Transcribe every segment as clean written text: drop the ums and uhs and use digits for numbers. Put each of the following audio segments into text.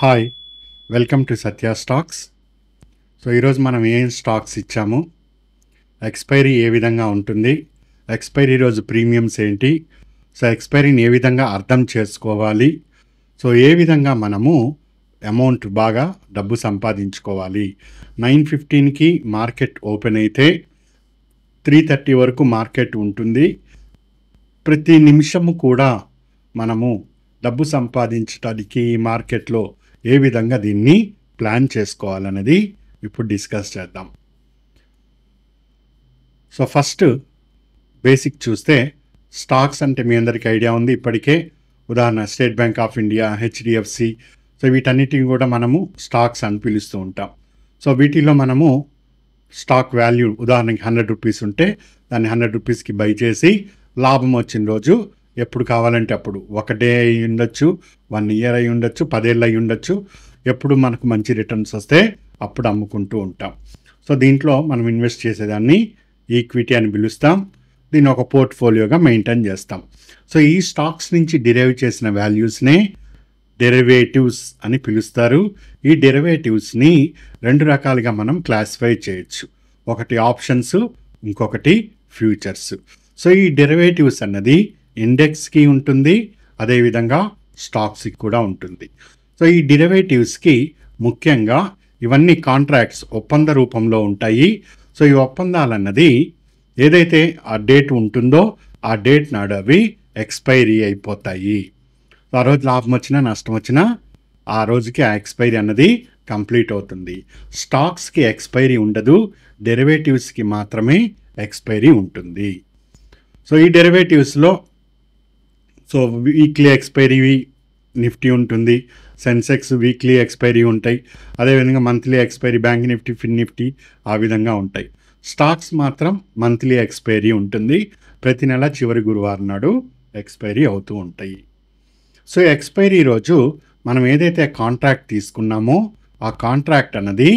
Hi, welcome to Satya stocks. So ఈరోజు మనం ఏం స్టాక్స్ ఇచ్చాము, ఎక్స్పైరీ ఏ విధంగా ఉంటుంది, ఎక్స్పైరీ రోజు ప్రీమియమ్స్ ఏంటి, సో ఎక్స్పైరీని ఏ విధంగా అర్థం చేసుకోవాలి, సో ఏ విధంగా మనము అమౌంట్ బాగా డబ్బు సంపాదించుకోవాలి. 9:15కి మార్కెట్ ఓపెన్ అయితే 3:30 వరకు మార్కెట్ ఉంటుంది. ప్రతి నిమిషము కూడా మనము డబ్బు సంపాదించడానికి మార్కెట్లో ఏ విధంగా దీన్ని ప్లాన్ చేసుకోవాలన్నది ఇప్పుడు డిస్కస్ చేద్దాం. సో ఫస్ట్ బేసిక్ చూస్తే స్టాక్స్ అంటే మీ అందరికీ ఐడియా ఉంది ఇప్పటికే. ఉదాహరణ state bank of India, HDFC, so వీటన్నిటిని కూడా మనము స్టాక్స్ అని పిలుస్తూ ఉంటాం. సో వీటిలో మనము స్టాక్ వాల్యూ ఉదాహరణకి 100 రూపీస్ ఉంటే దాన్ని 100 రూపీస్కి బై చేసి లాభం వచ్చిన రోజు ఎప్పుడు కావాలంటే అప్పుడు, ఒక డే అయి ఉండొచ్చు, 1 ఇయర్ అయి ఉండొచ్చు, 10 ఏళ్ళు అయి ఉండొచ్చు, ఎప్పుడు మనకు మంచి రిటర్న్స్ వస్తే అప్పుడు అమ్ముకుంటూ ఉంటాం. సో దీంట్లో మనం ఇన్వెస్ట్ చేసేదాన్ని ఈక్విటీ అని పిలుస్తాం. దీన్ని ఒక పోర్ట్ఫోలియోగా మెయింటైన్ చేస్తాం. సో ఈ స్టాక్స్ నుంచి డిరైవ్ చేసిన వాల్యూస్నే డెరివేటివ్స్ అని పిలుస్తారు. ఈ డెరివేటివ్స్ని 2 రకాలుగా మనం క్లాసిఫై చేయొచ్చు. ఒకటి ఆప్షన్స్, ఇంకొకటి ఫ్యూచర్స్. సో ఈ డెరివేటివ్స్ అన్నది ఇండెక్స్కి ఉంటుంది, అదేవిధంగా స్టాక్స్కి కూడా ఉంటుంది. సో ఈ డెరివేటివ్స్కి ముఖ్యంగా ఇవన్నీ కాంట్రాక్ట్స్, ఒప్పంద రూపంలో ఉంటాయి. సో ఈ ఒప్పందాలన్నది ఏదైతే ఆ డేట్ ఉంటుందో ఆ డేట్ నాడు అవి ఎక్స్పైరీ అయిపోతాయి. ఆ రోజు లాభం వచ్చినా నష్టం వచ్చినా ఆ రోజుకి ఆ ఎక్స్పైరీ అన్నది కంప్లీట్ అవుతుంది. స్టాక్స్కి ఎక్స్పైరీ ఉండదు, డెరివేటివ్స్కి మాత్రమే ఎక్స్పైరీ ఉంటుంది. సో ఈ డెరివేటివ్స్లో సో వీక్లీ ఎక్స్పైరీ నిఫ్టీ ఉంటుంది, సెన్సెక్స్ వీక్లీ ఎక్స్పైరీ ఉంటాయి, అదేవిధంగా మంత్లీ ఎక్స్పైరీ బ్యాంక్ నిఫ్టీ, ఫిన్ నిఫ్టీ ఆ విధంగా ఉంటాయి. స్టాక్స్ మాత్రం మంత్లీ ఎక్స్పైరీ ఉంటుంది, ప్రతి నెల చివరి గురువారం నాడు ఎక్స్పైరీ అవుతూ ఉంటాయి. సో ఎక్స్పైరీ రోజు మనం ఏదైతే కాంట్రాక్ట్ తీసుకున్నామో ఆ కాంట్రాక్ట్ అన్నది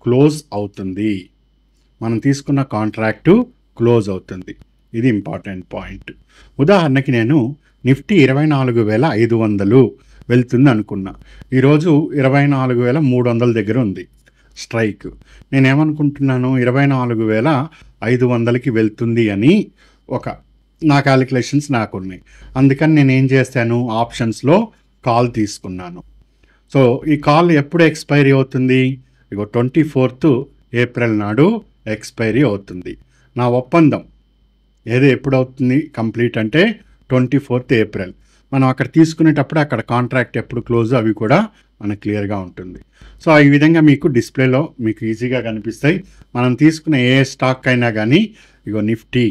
క్లోజ్ అవుతుంది. మనం తీసుకున్న కాంట్రాక్టు క్లోజ్ అవుతుంది. ఇది ఇంపార్టెంట్ పాయింట్. ఉదాహరణకి నేను నిఫ్టీ 24,500 వెళ్తుంది అనుకున్నా. ఈరోజు 24,300 దగ్గర ఉంది స్ట్రైక్. నేనేమనుకుంటున్నాను, 24,500కి వెళ్తుంది అని నా క్యాలిక్యులేషన్స్ నాకున్నాయి. అందుకని నేను ఏం చేస్తాను, ఆప్షన్స్లో కాల్ తీసుకున్నాను. సో ఈ కాల్ ఎప్పుడు ఎక్స్పైరీ అవుతుంది, 24th ఏప్రిల్ నాడు ఎక్స్పైరీ అవుతుంది. నా ఒప్పందం ఎప్పుడు అవుతుంది కంప్లీట్ అంటే 24th ఏప్రిల్. మనం అక్కడ తీసుకునేటప్పుడు అక్కడ కాంట్రాక్ట్ ఎప్పుడు క్లోజ్ అవి కూడా మనకు క్లియర్గా ఉంటుంది. సో ఈ విధంగా మీకు డిస్ప్లేలో మీకు ఈజీగా కనిపిస్తాయి. మనం తీసుకున్న ఏ స్టాక్ అయినా కానీ నిఫ్టీ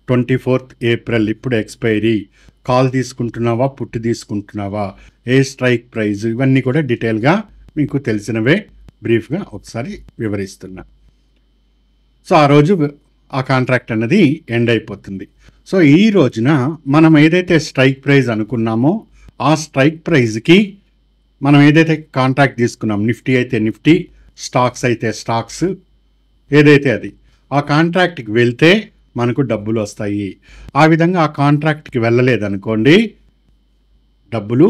24th ఏప్రిల్ ఇప్పుడు ఎక్స్పైరీ, కాల్ తీసుకుంటున్నావా, పుట్టు తీసుకుంటున్నావా, ఏ స్ట్రైక్ ప్రైజ్, ఇవన్నీ కూడా డీటెయిల్గా మీకు తెలిసినవే బ్రీఫ్గా ఒకసారి వివరిస్తున్నా. సో ఆ రోజు ఆ కాంట్రాక్ట్ అన్నది ఎండ్ అయిపోతుంది. సో ఈ రోజున మనం ఏదైతే స్ట్రైక్ ప్రైజ్ అనుకున్నామో ఆ స్ట్రైక్ ప్రైజ్కి మనం ఏదైతే కాంట్రాక్ట్ తీసుకున్నాం, నిఫ్టీ అయితే నిఫ్టీ, స్టాక్స్ అయితే స్టాక్స్, ఏదైతే అది ఆ కాంట్రాక్ట్కి వెళ్తే మనకు డబ్బులు వస్తాయి. ఆ విధంగా ఆ కాంట్రాక్ట్కి వెళ్ళలేదనుకోండి, డబ్బులు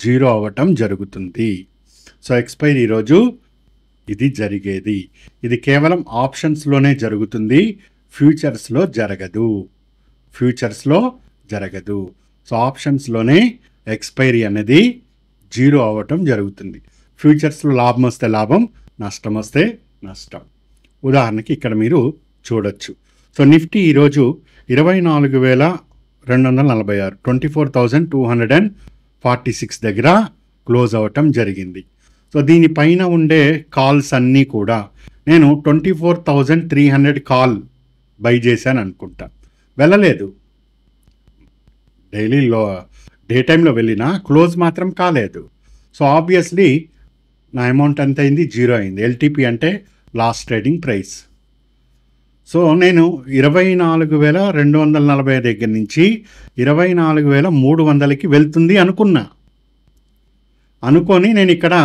జీరో అవ్వటం జరుగుతుంది. సో ఎక్స్పైరీ రోజు ఇది జరిగేది. ఇది కేవలం ఆప్షన్స్లోనే జరుగుతుంది, ఫ్యూచర్స్లో జరగదు. సో ఆప్షన్స్లోనే ఎక్స్పైరీ అనేది జీరో అవ్వటం జరుగుతుంది. ఫ్యూచర్స్లో లాభం వస్తే లాభం, నష్టం వస్తే నష్టం. ఉదాహరణకి ఇక్కడ మీరు చూడొచ్చు. సో నిఫ్టీ ఈరోజు 24,246, 24,246 దగ్గర క్లోజ్ అవ్వటం జరిగింది. సో దీనిపైన ఉండే కాల్స్ అన్నీ కూడా నేను 24,300 కాల్ బై చేశాను అనుకుంటా, వెళ్ళలేదు. డే టైంలో వెళ్ళినా క్లోజ్ మాత్రం కాలేదు. సో ఆబ్వియస్లీ నా అమౌంట్ ఎంత అయింది, జీరో అయింది. ఎల్టీపీ అంటే లాస్ట్ ట్రేడింగ్ ప్రైస్. సో నేను 24,240 దగ్గర నుంచి 24,300కి వెళ్తుంది అనుకొని నేను ఇక్కడ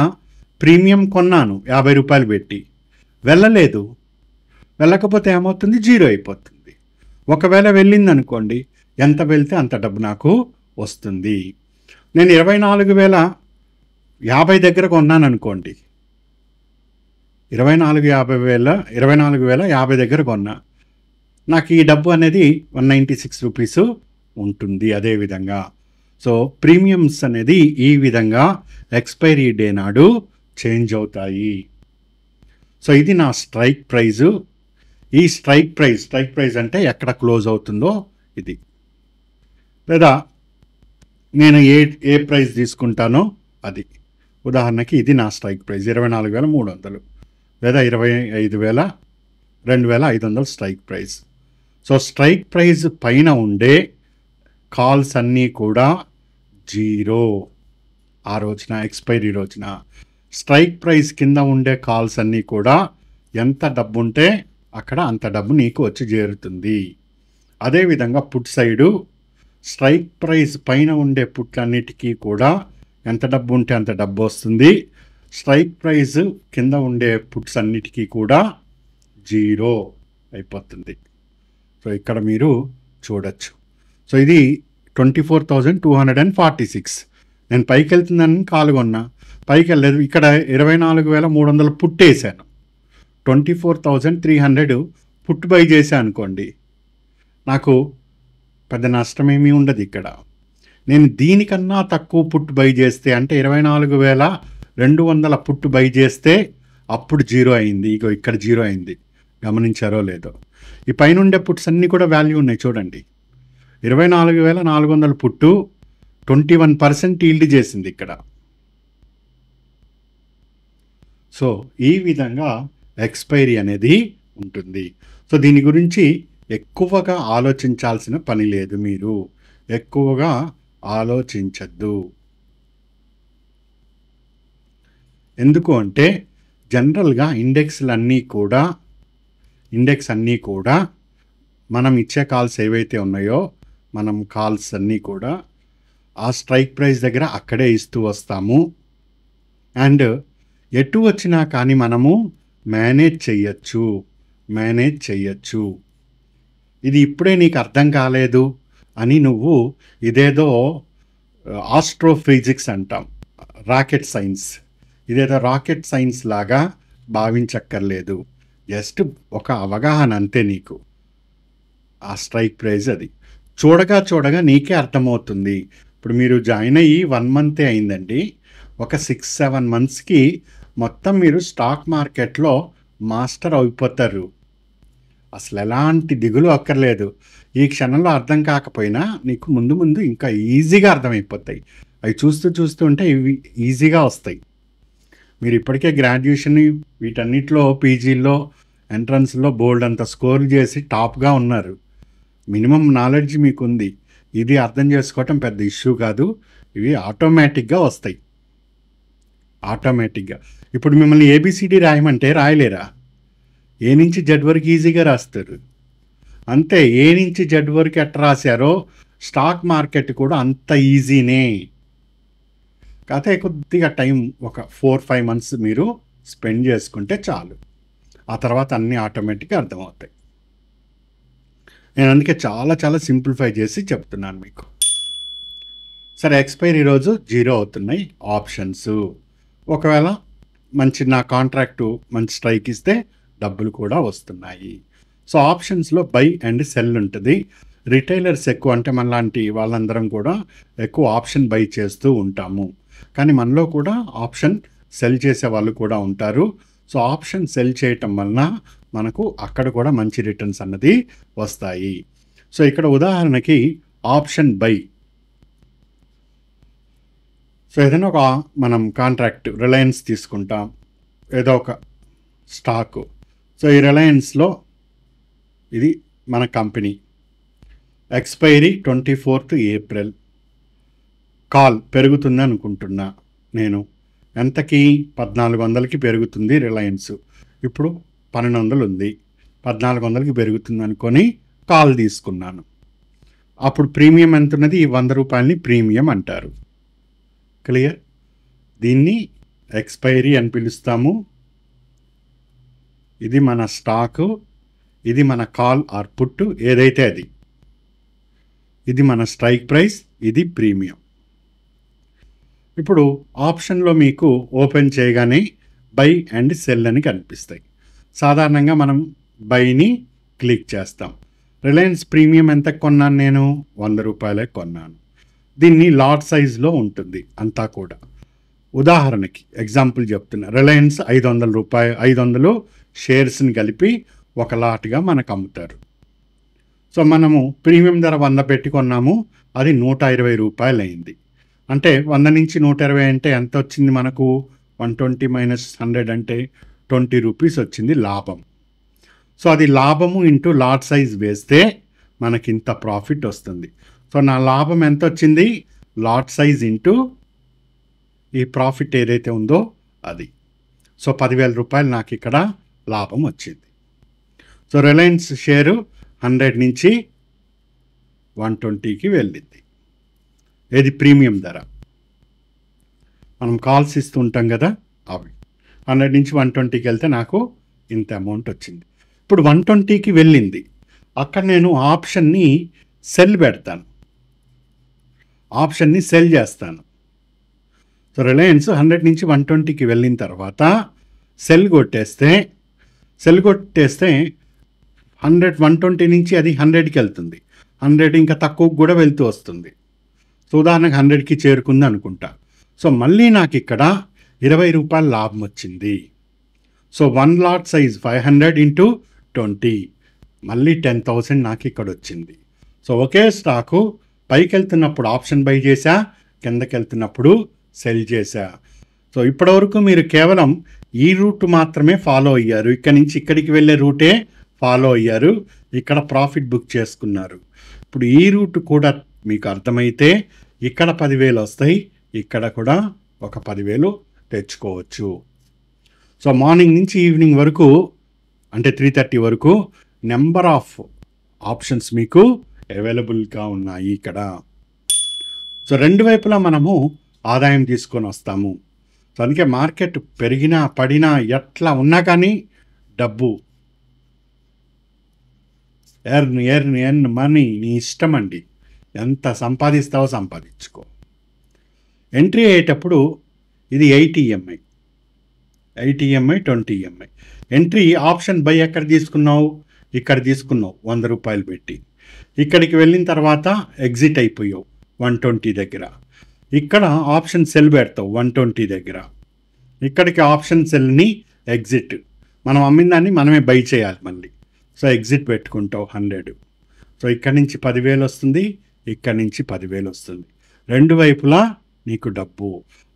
ప్రీమియం కొన్నాను 50 రూపాయలు పెట్టి, వెళ్ళలేదు. వెళ్ళకపోతే ఏమవుతుంది, జీరో అయిపోతుంది. ఒకవేళ వెళ్ళింది అనుకోండి, ఎంత వెళ్తే అంత డబ్బు నాకు వస్తుంది. నేను 50 దగ్గర కొన్నాను అనుకోండి, 24,50 దగ్గర కొన్నా, నాకు ఈ డబ్బు అనేది 196 రూపీస్ ఉంటుంది. అదేవిధంగా సో ప్రీమియమ్స్ అనేది ఈ విధంగా ఎక్స్పైరీ డే నాడు చేంజ్ అవుతాయి. సో ఇది నా స్ట్రైక్ ప్రైజు. ఈ స్ట్రైక్ ప్రైజ్ అంటే ఎక్కడ క్లోజ్ అవుతుందో ఇది, లేదా నేను ఏ ప్రైస్ తీసుకుంటానో అది. ఉదాహరణకి ఇది నా స్ట్రైక్ ప్రైస్ 24,300 లేదా 25,2,500 strike price. So strike price పైన ఉండే కాల్స్ అన్నీ కూడా 0 ఆ రోజున, ఎక్స్పైరీ రోజున. స్ట్రైక్ ప్రైస్ కింద ఉండే కాల్స్ అన్నీ కూడా ఎంత డబ్బు ఉంటే అక్కడ అంత డబ్బు నీకు వచ్చి చేరుతుంది. అదేవిధంగా పుట్ సైడు స్ట్రైక్ ప్రైస్ పైన ఉండే పుట్లన్నిటికీ కూడా ఎంత డబ్బు ఉంటే అంత డబ్బు వస్తుంది. స్ట్రైక్ ప్రైస్ కింద ఉండే పుట్స్ అన్నిటికీ కూడా 0 అయిపోతుంది. సో ఇక్కడ మీరు చూడొచ్చు. సో ఇది 24,246. నేను పైకి వెళ్తుందని కాలు కొన్నా, పైకి వెళ్ళలేదు. ఇక్కడ 24,300 పుట్టేశాను, 24,300 పుట్ బై చేశాను అనుకోండి, నాకు పెద్ద నష్టమేమీ ఉండదు. ఇక్కడ నేను దీనికన్నా తక్కువ పుట్ బై చేస్తే, అంటే 24,200 పుట్ బై చేస్తే అప్పుడు 0 అయింది. ఇగో ఇక్కడ 0 అయింది, గమనించారో లేదో. ఈ పైన ఉండే పుట్స్ అన్నీ కూడా వాల్యూ ఉన్నాయి చూడండి. 24,400 పుట్టు 21% ఈల్డ్ చేసింది ఇక్కడ. సో ఈ విధంగా ఎక్స్పైరీ అనేది ఉంటుంది. సో దీని గురించి ఎక్కువగా ఆలోచించాల్సిన పని లేదు, మీరు ఎక్కువగా ఆలోచించద్దు. ఎందుకు అంటే జనరల్గా ఇండెక్స్ అన్నీ కూడా మనం ఇచ్చే కాల్స్ ఏవైతే ఉన్నాయో, మనం కాల్స్ అన్నీ కూడా ఆ స్ట్రైక్ ప్రైస్ దగ్గర అక్కడే ఇస్తూ వస్తాము. అండ్ ఎటు వచ్చినా కానీ మనము మేనేజ్ చెయ్యొచ్చు. ఇది ఇప్పుడే నీకు అర్థం కాలేదు అని నువ్వు ఇదేదో ఆస్ట్రోఫిజిక్స్ అంటాం, రాకెట్ సైన్స్, ఇదేదో రాకెట్ సైన్స్ లాగా భావించక్కర్లేదు. జస్ట్ ఒక అవగాహన అంతే నీకు. ఆ స్ట్రైక్ ప్రైజ్ అది చూడగా నీకే అర్థమవుతుంది. ఇప్పుడు మీరు జాయిన్ అయ్యి 1 మంతే అయిందండి. ఒక 6-7 మంత్స్కి మొత్తం మీరు స్టాక్ మార్కెట్లో మాస్టర్ అయిపోతారు. అసలు ఎలాంటి దిగులు అక్కర్లేదు. ఈ క్షణంలో అర్థం కాకపోయినా నీకు ముందు ఇంకా ఈజీగా అర్థమైపోతాయి. అవి చూస్తూ ఉంటే ఇవి ఈజీగా వస్తాయి. మీరు ఇప్పటికే గ్రాడ్యుయేషన్ వీటన్నిటిలో, పీజీల్లో, ఎంట్రన్స్లో బోల్డ్ అంత స్కోర్ చేసి టాప్గా ఉన్నారు. మినిమం నాలెడ్జ్ మీకు ఉంది. ఇది అర్థం చేసుకోవటం పెద్ద ఇష్యూ కాదు. ఇవి ఆటోమేటిక్గా వస్తాయి. ఇప్పుడు మిమ్మల్ని ABCD రాయమంటే రాయలేరా? A నుంచి Z వరకు ఈజీగా రాస్తారు. అంతే, A నుంచి Z వరకు ఎట్లా రాశారో స్టాక్ మార్కెట్ కూడా అంత ఈజీనే. కాకపోతే కొద్దిగా టైం ఒక 4-5 మంత్స్ మీరు స్పెండ్ చేసుకుంటే చాలు. ఆ తర్వాత అన్నీ ఆటోమేటిక్గా అర్థమవుతాయి. నేను అందుకే చాలా సింప్లిఫై చేసి చెప్తున్నాను మీకు. సరే, ఎక్స్పైరీ రోజు 0 అవుతున్నాయి ఆప్షన్స్. ఒకవేళ నా కాంట్రాక్టు మంచి స్ట్రైక్ ఇస్తే డబ్బులు కూడా వస్తున్నాయి. సో ఆప్షన్స్లో బై అండ్ సెల్ ఉంటుంది. రిటైలర్స్ ఎక్కువ, అంటే మనలాంటి వాళ్ళందరం కూడా ఎక్కువ ఆప్షన్ బై చేస్తూ ఉంటాము. కానీ మనలో కూడా ఆప్షన్ సెల్ చేసే వాళ్ళు కూడా ఉంటారు. సో ఆప్షన్ సెల్ చేయటం వలన మనకు అక్కడ కూడా మంచి రిటర్న్స్ అన్నది వస్తాయి. సో ఇక్కడ ఉదాహరణకి ఆప్షన్ బై. సో ఏదైనా ఒక మనం కాంట్రాక్ట్ రిలయన్స్ తీసుకుంటాం, ఏదో ఒక స్టాకు. సో ఈ రిలయన్స్లో ఇది మన company, expiry 24th April. Call పెరుగుతుంది అనుకుంటున్నా నేను. ఎంతకి? 1400కి పెరుగుతుంది రిలయన్స్. ఇప్పుడు 1200 ఉంది, 1400కి పెరుగుతుంది అనుకొని కాల్ తీసుకున్నాను. అప్పుడు ప్రీమియం ఎంత ఉన్నది? ఈ 100 రూపాయలని ప్రీమియం అంటారు. క్లియర్? దీన్ని ఎక్స్పైరీ అని పిలుస్తాము. ఇది మన స్టాకు, ఇది మన కాల్ ఆర్ పుట్ ఏదైతే అది. ఇది మన స్ట్రైక్ ప్రైస్, ఇది ప్రీమియం. ఇప్పుడు ఆప్షన్లో మీకు ఓపెన్ చేయగానే బై అండ్ సెల్ అని కనిపిస్తాయి. సాధారణంగా మనం బైని క్లిక్ చేస్తాం. రిలయన్స్ ప్రీమియం ఎంత కొన్నాను నేను? 100 రూపాయలే కొన్నాను. దీన్ని లాట్ సైజ్లో ఉంటుంది అంతా కూడా. ఉదాహరణకి ఎగ్జాంపుల్ చెప్తున్నా, రిలయన్స్ 500 షేర్స్ని కలిపి ఒక లాట్గా మనకు అమ్ముతారు. సో మనము ప్రీమియం ధర 100 పెట్టి కొన్నాము, అది 120 రూపాయలు అయింది. అంటే 100 నుంచి 120 అంటే ఎంత వచ్చింది మనకు? 120 మైనస్ 100 అంటే 20 రూపీస్ వచ్చింది లాభం. సో అది లాభము ఇంటూ లాట్ సైజ్ వేస్తే మనకి ఇంత ప్రాఫిట్ వస్తుంది. సో నా లాభం ఎంత వచ్చింది? లాట్ సైజ్ ఇంటూ ఈ ప్రాఫిట్ ఏదైతే ఉందో అది. సో 10,000 రూపాయలు నాకు ఇక్కడ లాభం వచ్చింది. సో రిలయన్స్ షేరు 100 నుంచి 120కి వెళ్ళింది. ఏది? ప్రీమియం ధర. మనం కాల్స్ ఇస్తూ ఉంటాం కదా, అవి 100 నుంచి 120కి వెళ్తే నాకు ఇంత అమౌంట్ వచ్చింది. ఇప్పుడు 120కి వెళ్ళింది, అక్కడ నేను ఆప్షన్ని సెల్ పెడతాను, ఆప్షన్ని సెల్ చేస్తాను. సో రిలయన్స్ 100 నుంచి 120కి వెళ్ళిన తర్వాత సెల్ కొట్టేస్తే 120 నుంచి అది 100కి వెళ్తుంది. 100 ఇంకా తక్కువకు కూడా వెళ్తూ వస్తుంది. సో ఉదాహరణకు 100కి చేరుకుంది అనుకుంటా. సో మళ్ళీ నాకు ఇక్కడ 20 రూపాయల లాభం వచ్చింది. సో 1 లాట్ సైజ్ 500 ఇంటూ 20, మళ్ళీ 10,000 నాకు ఇక్కడ వచ్చింది. సో ఒకే స్టాకు పైకి వెళ్తున్నప్పుడు ఆప్షన్ బై చేశా, కిందకి వెళ్తున్నప్పుడు సెల్ చేశా. సో ఇప్పటివరకు మీరు కేవలం ఈ రూట్ మాత్రమే ఫాలో అయ్యారు, ఇక్కడ నుంచి ఇక్కడికి వెళ్ళే రూటే ఫాలో అయ్యారు, ఇక్కడ ప్రాఫిట్ బుక్ చేసుకున్నారు. ఇప్పుడు ఈ రూట్ కూడా మీకు అర్థమైతే ఇక్కడ 10,000 వస్తాయి, ఇక్కడ కూడా ఒక 10,000 తెచ్చుకోవచ్చు. సో మార్నింగ్ నుంచి ఈవినింగ్ వరకు, అంటే 3:30 వరకు నెంబర్ ఆఫ్ ఆప్షన్స్ మీకు అవైలబుల్గా ఉన్నాయి ఇక్కడ. సో రెండు వైపులా మనము ఆదాయం తీసుకొని వస్తాము. సో అందుకే మార్కెట్ పెరిగినా పడినా ఎట్లా ఉన్నా కానీ డబ్బు ఎర్న్ మనీ నీ ఇష్టం అండి. ఎంత సంపాదిస్తావో సంపాదించుకో. ఎంట్రీ అయ్యేటప్పుడు ఇది 80 EMI, 20 EMI. Entry option by ఎక్కడ తీసుకున్నావు? ఇక్కడ తీసుకున్నావు 100 రూపాయలు పెట్టి. ఇక్కడికి వెళ్ళిన తర్వాత ఎగ్జిట్ అయిపోయావు 120 దగ్గర. ఇక్కడ ఆప్షన్ సెల్ పెడతావు 120 దగ్గర. ఇక్కడికి ఆప్షన్ సెల్ని ఎగ్జిట్, మనం అమ్మిన దాన్ని మనమే బై చేయాలి మళ్ళీ. సో ఎగ్జిట్ పెట్టుకుంటావు 100. సో ఇక్కడి నుంచి 10,000 వస్తుంది, ఇక్కడి నుంచి 10,000 వస్తుంది. రెండు వైపులా నీకు డబ్బు.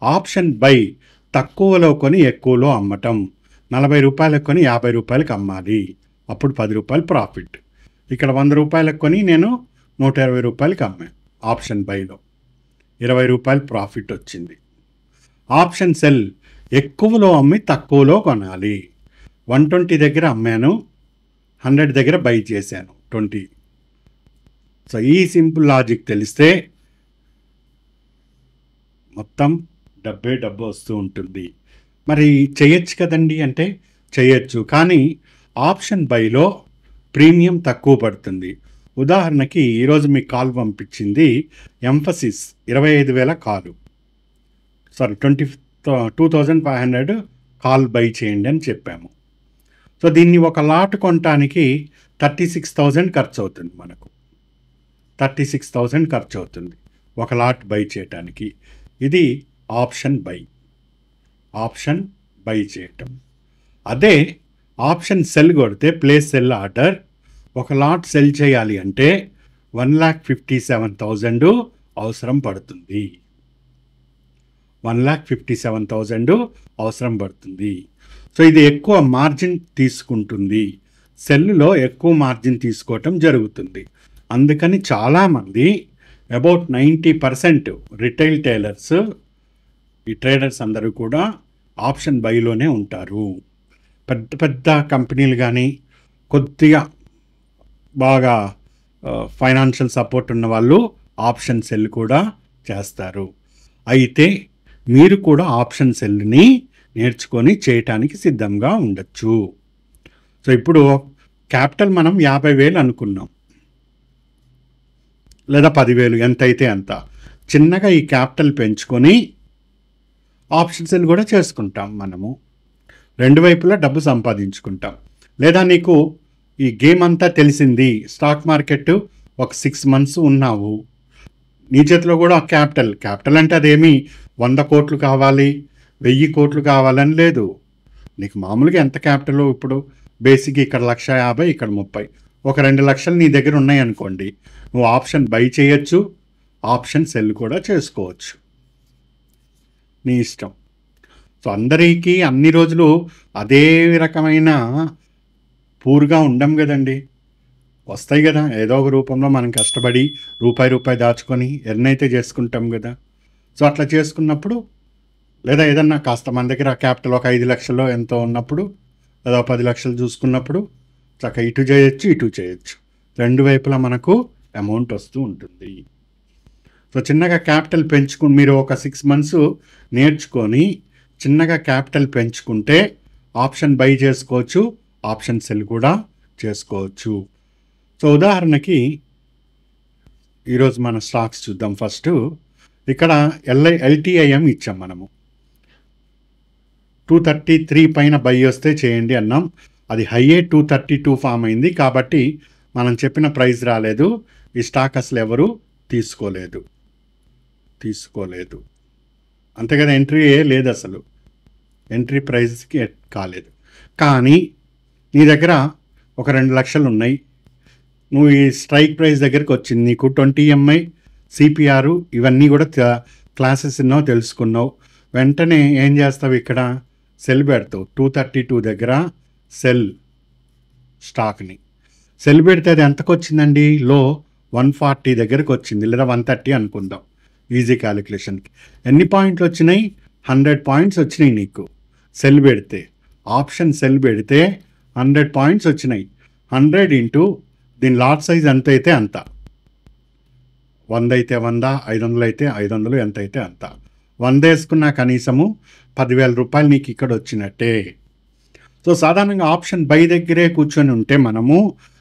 ఆప్షన్ బై తక్కువలో కొని ఎక్కువలో అమ్మటం. 40 రూపాయలకు కొని 50 రూపాయలకు అమ్మాలి, అప్పుడు 10 రూపాయలు ప్రాఫిట్. ఇక్కడ 100 రూపాయలకు కొని నేను 120 రూపాయలకి అమ్మాను. ఆప్షన్ బైలో 20 రూపాయలు ప్రాఫిట్ వచ్చింది. ఆప్షన్ సెల్ ఎక్కువలో అమ్మి తక్కువలో కొనాలి. 120 దగ్గర అమ్మాను, 100 దగ్గర బై చేశాను 20. సో ఈ సింపుల్ లాజిక్ తెలిస్తే మొత్తం డబ్బు వస్తూ ఉంటుంది. మరి చేయొచ్చు కదండి అంటే చేయొచ్చు, కానీ ఆప్షన్ బైలో ప్రీమియం తక్కువ పడుతుంది. ఉదాహరణకి ఈరోజు మీకు కాల్ పంపించింది ఎంఫసిస్ 25,000 కాలు, 22,500 కాల్ బై చేయండి అని చెప్పాము. సో దీన్ని ఒక లాట్ కొనటానికి 36,000 ఖర్చు అవుతుంది. మనకు 36,000 ఖర్చు అవుతుంది ఒక లాట్ బై చేయటానికి. ఇది ఆప్షన్ బై చేయటం. అదే ఆప్షన్ సెల్ కొడితే ప్లేస్ సెల్ ఆర్డర్, ఒక లాట్ సెల్ చేయాలి అంటే 1,57,000 అవసరం పడుతుంది. 1,57,000 అవసరం పడుతుంది. సో ఇది ఎక్కువ మార్జిన్ తీసుకుంటుంది. సెల్లులో ఎక్కువ మార్జిన్ తీసుకోవటం జరుగుతుంది. అందుకని చాలామంది అబౌట్ 90% రిటైల్ టైలర్స్, ఈ ట్రేడర్స్ అందరూ కూడా ఆప్షన్ బైలోనే ఉంటారు. పెద్ద పెద్ద కంపెనీలు కానీ కొద్దిగా బాగా ఫైనాన్షియల్ సపోర్ట్ ఉన్న వాళ్ళు ఆప్షన్ సెల్ కూడా చేస్తారు. అయితే మీరు కూడా ఆప్షన్ సెల్ని నేర్చుకొని చేయటానికి సిద్ధంగా ఉండొచ్చు. సో ఇప్పుడు క్యాపిటల్ మనం 50,000 అనుకున్నాం, లేదా 10,000, ఎంత అయితే అంత. చిన్నగా ఈ క్యాపిటల్ పెంచుకొని ఆప్షన్ సెల్ కూడా చేసుకుంటాం మనము. రెండు వైపులా డబ్బు సంపాదించుకుంటాం. లేదా నీకు ఈ గేమ్ అంతా తెలిసింది, స్టాక్ మార్కెట్ ఒక 6 months ఉన్నావు, నీ చేతిలో కూడా క్యాపిటల్ అంటే అదేమి 100 కోట్లు కావాలి, 1000 కోట్లు కావాలని లేదు. నీకు మామూలుగా ఎంత క్యాపిటల్, ఇప్పుడు బేసిక్ ఇక్కడ 1,50,000, ఇక్కడ 30, ఒక 2 లక్షలు నీ దగ్గర ఉన్నాయనుకోండి, నువ్వు ఆప్షన్ బై చేయొచ్చు, ఆప్షన్ సెల్ కూడా చేసుకోవచ్చు, నీ ఇష్టం. సో అందరికీ అన్ని రోజులు అదే రకమైన పూర్గా ఉండం కదండి, వస్తాయి కదా ఏదో ఒక రూపంలో. మనం కష్టపడి రూపాయి దాచుకొని ఎర్న్ అయితే చేసుకుంటాం కదా. సో అట్లా చేసుకున్నప్పుడు, లేదా ఏదన్నా కాస్త మన దగ్గర క్యాపిటల్ ఒక 5 లక్షలు ఎంతో ఉన్నప్పుడు, లేదా 10 లక్షలు చూసుకున్నప్పుడు చక్కగా ఇటు చేయొచ్చు, రెండు వైపులా మనకు అమౌంట్ వస్తూ ఉంటుంది. సో చిన్నగా క్యాపిటల్ పెంచుకుని మీరు ఒక 6 months నేర్చుకొని చిన్నగా క్యాపిటల్ పెంచుకుంటే ఆప్షన్ బై చేసుకోవచ్చు, ఆప్షన్ సెల్ కూడా చేసుకోవచ్చు. సో ఉదాహరణకి ఈరోజు మన స్టాక్స్ చూద్దాం. ఫస్ట్ ఇక్కడ LTIM ఇచ్చాం మనము, 233 పైన బై వస్తే చేయండి అన్నాం. అది హైయే 232 ఫామ్ అయింది కాబట్టి మనం చెప్పిన ప్రైస్ రాలేదు. ఈ స్టాక్ అసలు ఎవరు తీసుకోలేదు అంతే కదా, ఎంట్రీ లేదు, అసలు ఎంట్రీ ప్రైస్కి కాలేదు. కానీ నీ దగ్గర ఒక 2 లక్షలు ఉన్నాయి, నువ్వు ఈ స్ట్రైక్ ప్రైస్ దగ్గరికి వచ్చింది, నీకు 20 MI CPR ఇవన్నీ కూడా క్లాసెస్ ఎన్నో తెలుసుకున్నావు. వెంటనే ఏం చేస్తావు, ఇక్కడ సెల్ పెడతావు. 232 దగ్గర సెల్ స్టాక్ని సెల్ పెడితే అది ఎంతకు వచ్చిందండి, లో 140 దగ్గరకు వచ్చింది, లేదా 130 అనుకుందాం ఈజీ క్యాలిక్యులేషన్కి. ఎన్ని పాయింట్లు వచ్చినాయి, 100 పాయింట్స్ వచ్చినాయి నీకు సెల్ పెడితే. ఆప్షన్ సెల్ పెడితే 100 పాయింట్స్ వచ్చినాయి. 100 ఇంటూ దీని లాట్ సైజ్ ఎంత అయితే అంత, 100 అయితే 100, 500 అయితే 500, ఎంత అయితే అంత. 100 వేసుకున్నా కనీసము 10,000 రూపాయలు నీకు ఇక్కడ వచ్చినట్టే. సో సాధారణంగా ఆప్షన్ బై దగ్గరే కూర్చొని ఉంటే మనము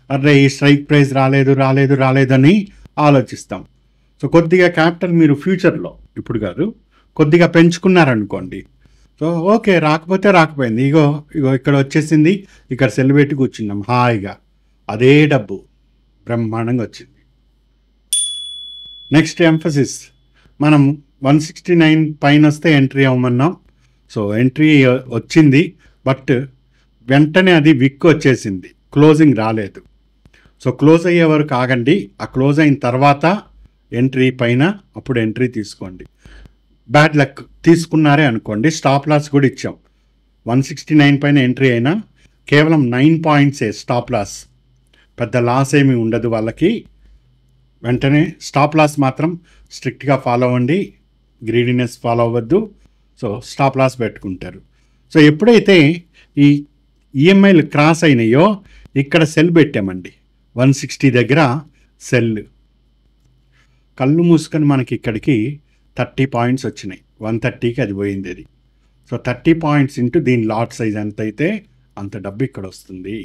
అరే ఈ స్ట్రైక్ ప్రైస్ రాలేదని ఆలోచిస్తాం. సో కొద్దిగా క్యాపిటల్ మీరు ఫ్యూచర్లో, ఇప్పుడు కాదు, కొద్దిగా పెంచుకున్నారనుకోండి, సో ఓకే రాకపోతే రాకపోయింది, ఇగో ఇక్కడ వచ్చేసింది, ఇక్కడ సెల్ పెట్టి కూర్చున్నాం హాయిగా, అదే డబ్బు బ్రహ్మాండంగా వచ్చింది. నెక్స్ట్ ఎంఫసిస్, మనం 169 పైన వస్తే ఎంట్రీ అవ్వమన్నాం. సో ఎంట్రీ వచ్చింది, బట్ వెంటనే అది విక్ వచ్చేసింది, క్లోజింగ్ రాలేదు. సో క్లోజ్ అయ్యే వరకు ఆగండి, ఆ క్లోజ్ అయిన తర్వాత ఎంట్రీ పైన అప్పుడు ఎంట్రీ తీసుకోండి. బ్యాడ్ లక్ తీసుకున్నారే అనుకోండి, స్టాప్ లాస్ కూడా ఇచ్చాం. 169 పైన ఎంట్రీ అయినా కేవలం 9 పాయింట్సే స్టాప్ లాస్, పెద్ద లాస్ ఏమీ ఉండదు వాళ్ళకి. వెంటనే స్టాప్ లాస్ మాత్రం స్ట్రిక్ట్గా ఫాలో అవ్వండి, గ్రీడీనెస్ ఫాలో అవ్వద్దు. సో స్టాప్ లాస్ పెట్టుకుంటారు. సో ఎప్పుడైతే ఈ ఈఎంఐలు క్రాస్ అయినాయో ఇక్కడ సెల్ పెట్టామండి, 160 దగ్గర సెల్. కళ్ళు మూసుకొని మనకి ఇక్కడికి 30 పాయింట్స్ వచ్చినాయి, 130కి అది పోయింది అది. సో 30 పాయింట్స్ ఇంటూ దీని లాట్ సైజ్ ఎంత అయితే అంత డబ్బు ఇక్కడ వస్తుంది.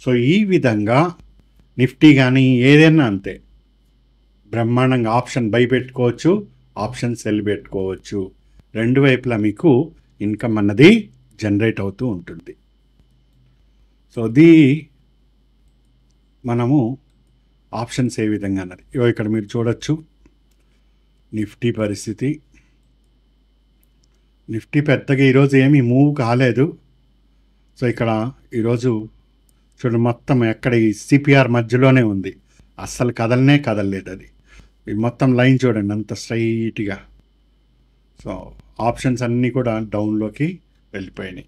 సో ఈ విధంగా నిఫ్టీ కానీ ఏదైనా అంతే బ్రహ్మాండంగా ఆప్షన్ బై పెట్టుకోవచ్చు, ఆప్షన్ సెల్ పెట్టుకోవచ్చు. రెండు వైపులా మీకు ఇన్కమ్ అన్నది జనరేట్ అవుతూ ఉంటుంది. సో మనము ఆప్షన్స్ ఏ విధంగా అన్నది ఇక్కడ మీరు చూడొచ్చు. నిఫ్టీ పరిస్థితి, నిఫ్టీ పెద్దగా ఈరోజు ఏమీ మూవ్ కాలేదు. సో ఇక్కడ ఈరోజు చూడండి, మొత్తం ఎక్కడ ఈ CPR మధ్యలోనే ఉంది, అస్సలు కదలలేదు అది. ఈ మొత్తం లైన్ చూడండి అంత స్ట్రైట్గా. సో ఆప్షన్స్ అన్నీ కూడా డౌన్లోకి వెళ్ళిపోయినాయి.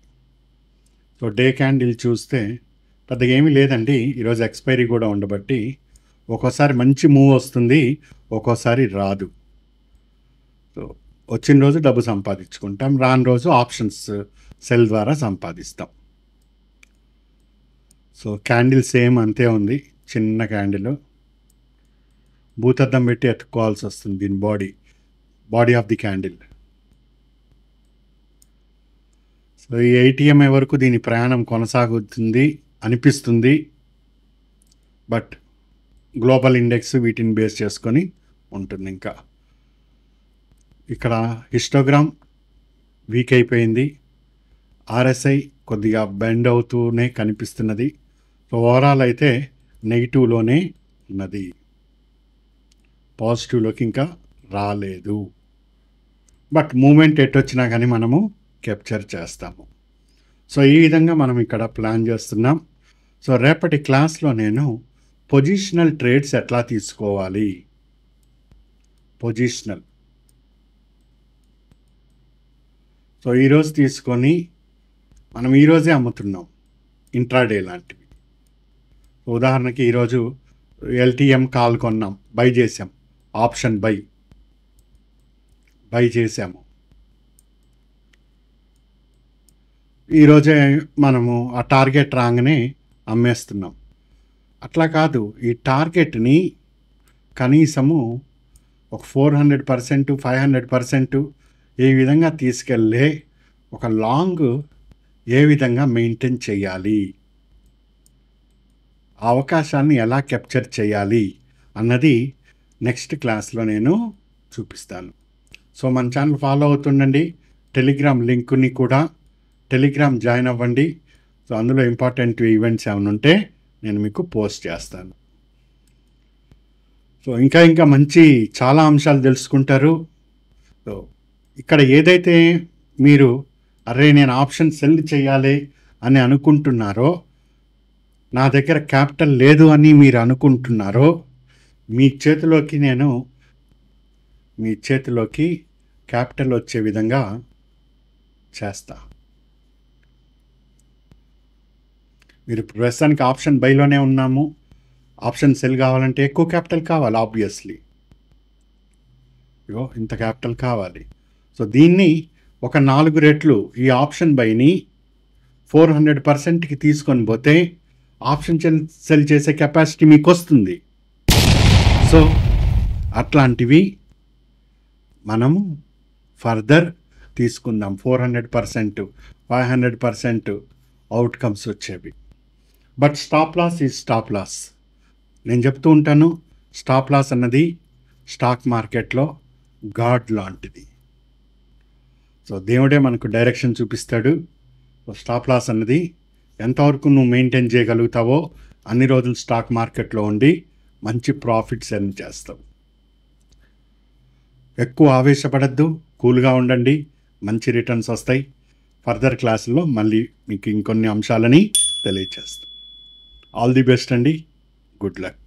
సో డే క్యాండిల్ చూస్తే పెద్దగా ఏమీ లేదండి, ఈరోజు ఎక్స్పైరీ కూడా ఉండబట్టి ఒక్కోసారి మంచి మూవ్ వస్తుంది, ఒక్కోసారి రాదు. సో వచ్చిన రోజు డబ్బు సంపాదించుకుంటాం, రాని రోజు ఆప్షన్స్ సెల్ ద్వారా సంపాదిస్తాం. సో క్యాండిల్ సేమ్ అంతే ఉంది, చిన్న క్యాండిల్, భూతద్దం పెట్టి ఎత్తుకోవాల్సి వస్తుంది దీని body of the candle. So ఈ 80MA వరకు దీని ప్రయాణం కొనసాగుతుంది అనిపిస్తుంది, బట్ గ్లోబల్ ఇండెక్స్ వీటిని బేస్ చేసుకొని ఉంటుంది. ఇంకా ఇక్కడ హిస్టోగ్రామ్ వీక్ అయిపోయింది. ఆర్ఎస్ఐ కొద్దిగా బెండ్ అవుతూనే కనిపిస్తున్నది. సో ఓవరాల్ అయితే నెగిటివ్లోనే ఉన్నది, పాజిటివ్లోకి ఇంకా రాలేదు. బట్ మూమెంట్ ఎట్టొచ్చినా కానీ మనము క్యాప్చర్ చేస్తాము. సో ఈ విధంగా మనం ఇక్కడ ప్లాన్ చేస్తున్నాం. సో రేపటి క్లాస్లో నేను పొజిషనల్ ట్రేడ్స్ ఎట్లా తీసుకోవాలి, పొజిషనల్, సో ఈరోజు తీసుకొని మనం ఈరోజే అమ్ముతున్నాం ఇంట్రాడే లాంటివి. ఉదాహరణకి ఈరోజు ఎల్టీఎం కాల్ కొన్నాం, బై చేసాం, ఆప్షన్ బై చేసాము. ఈరోజే మనము ఆ టార్గెట్ రాగానే అమ్మేస్తున్నాం. అట్లా కాదు, ఈ టార్గెట్ని కనీసము ఒక 400%, 500% ఈ విధంగా తీసుకెళ్ళే ఒక లాంగ్ ఏ విధంగా మెయింటైన్ చేయాలి, ఆ అవకాశాన్ని ఎలా క్యాప్చర్ చేయాలి అన్నది నెక్స్ట్ క్లాస్లో నేను చూపిస్తాను. సో మన ఛానల్ ఫాలో అవుతుండండి. టెలిగ్రామ్ లింక్ని కూడా టెలిగ్రామ్ జాయిన్ అవ్వండి. సో అందులో ఇంపార్టెంట్ ఈవెంట్స్ ఏమైనా ఉంటే నేను మీకు పోస్ట్ చేస్తాను. సో ఇంకా మంచి చాలా అంశాలు తెలుసుకుంటారు. సో ఇక్కడ ఏదైతే మీరు అరే నేను ఆప్షన్ సెల్ చేయాలి అని అనుకుంటున్నారో, నా దగ్గర క్యాపిటల్ లేదు అని మీరు అనుకుంటున్నారో, మీ చేతిలోకి క్యాపిటల్ వచ్చే విధంగా చేస్తా. మీరు ప్రస్తుతానికి ఆప్షన్ బైలోనే ఉన్నాము. ఆప్షన్ సెల్ కావాలంటే ఎక్కువ క్యాపిటల్ కావాలి, ఆబ్వియస్లీ. ఇంత క్యాపిటల్ కావాలి. సో దీన్ని ఒక 4 రెట్లు ఈ ఆప్షన్ బైని 400%కి తీసుకొని పోతే ఆప్షన్ సెల్ చేసే కెపాసిటీ మీకు వస్తుంది. సో అట్లాంటివి మనము ఫర్దర్ తీసుకుందాం. 400%, 500% అవుట్కమ్స్ వచ్చేవి. But stop loss is stop loss. నేను చెప్తూ ఉంటాను, స్టాప్ లాస్ అన్నది స్టాక్ మార్కెట్లో గాడ్ లాంటిది. సో దేవుడే మనకు డైరెక్షన్ చూపిస్తాడు. సో స్టాప్ లాస్ అన్నది ఎంతవరకు నువ్వు మెయింటైన్ చేయగలుగుతావో అన్ని రోజులు స్టాక్ మార్కెట్లో ఉండి మంచి ప్రాఫిట్స్ ఎర్న్ చేస్తావు. ఎక్కువ ఆవేశపడద్దు, కూల్గా ఉండండి, మంచి రిటర్న్స్ వస్తాయి. ఫర్దర్ క్లాసుల్లో మళ్ళీ మీకు ఇంకొన్ని అంశాలని తెలియచేస్తాం. ఆల్ ది బెస్ట్ అండి. Good luck.